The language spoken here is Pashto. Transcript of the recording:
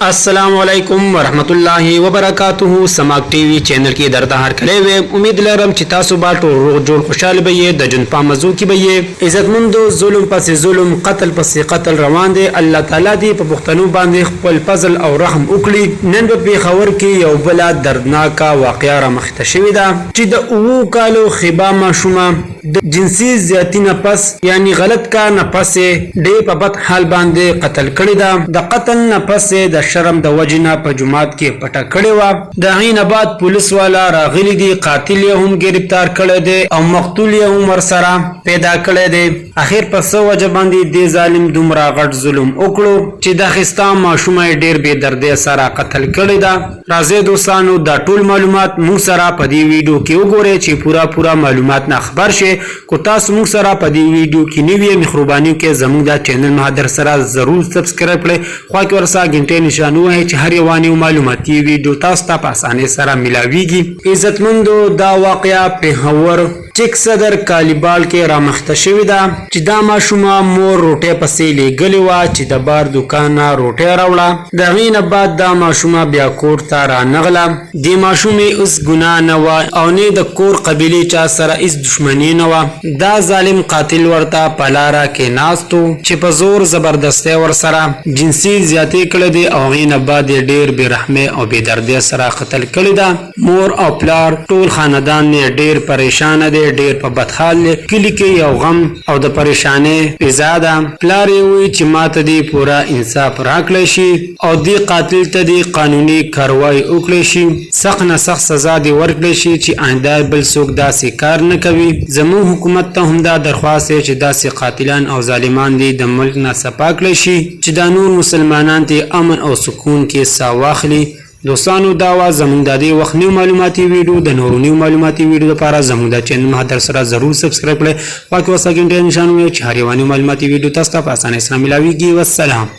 अस्सलाम वालेकुम वरहमतुल्लाहि वबरकातुहू समाक टीवी चैनल की दरता हर कले हुए उम्मीद लरम चिता सुबह रोज जोड़ खुशहाल बइये दजुन पामजू की बइये इज्जतमंदो जुल्म पस जुल्म कत्ल पस कत्ल रवान दे अल्लाह ताला दी पे पुख्तनू बांधे खपल फजल और रहम उकली नन पे खबर की यौ बला दर्दनाका वाकया را مخته شوی دا چې د اوو کالو خبا ماشومه د جنسي زیاتی نه پس یعنی غلط کار نه پس ډېر په بد حال باندې قتل کړی دا د قتل نه پس د شرم د وجنه په جماعت کې پټه کړی و د غین بعد پولیس والا راغلی دی قاتل یې هم گرفتار کړی دی او مقتول یې هم ورسره پیدا کړی دی اخر په سو وجه باندې د ظالم دومره غټ ظلم وکړو چې د خستا ماشومه ډېر بے دردی سره قتل کړی دا راځي دوستانو دا ټول معلومات مو سره په دې ویډیو کې وګورئ چې پورا معلومات نه خبر شي کو تاسو مو سره په دې ویډیو کې نوی مهرباني کې زموږ دا چینل مهادر سره ضرور سبسکرایب کړئ خو کې ورسره غنټه نشان وای چې هر یوانی معلوماتي ویډیو تاسو ته په اسانه سره ملاويږي عزتمندو دا واقعیا په هور چک صدر کالیبال کې را مخته شوی دا چې دا ماشومه مور روټه پسې لګلی و چې د بار دکان روټه راوړه د غینه بعد دا ماشومه بیا کور ته را نغله د ماشومې اوس ګناه نه و او نه د کور قبيله چا سره اس دشمنی نه و دا ظالم قاتل ورته پلارا کې ناستو چې په زور زبردستی ور سره جنسي زیاتی کړه دی او غینه بعد ډیر برحمه او بے دردی سره قتل کړه دا مور او پلار ټول خاندان نه ډیر پریشان دي ډیر په بدحال کلی کې یو غم او د پریشانه پیزاده پلار وی چې ماته دی پورا انصاف راکړی شي او دی قاتل ته دی قانوني کاروایی وکړي شي سخت نه سخت سزا دی ورکړي شي چې آینده بل څوک داسې کار نه کوي زمو حکومت ته هم دا درخواست چې داسې قاتلان او ظالمان دی د ملک نه صفا کړي شي چې د نور مسلمانان ته امن او سکون کې سا واخلي دوستانو دا وا زموږ د دې وخت نیو معلوماتي ویډیو د نورو نیو معلوماتي ویډیو لپاره زموږ د چینل مهادر سره ضرور سبسکرایب کړئ واکه وسه غنټه نشان وي چې هر یو معلوماتي ویډیو تاسو ته په اسانه سره ملاويږي والسلام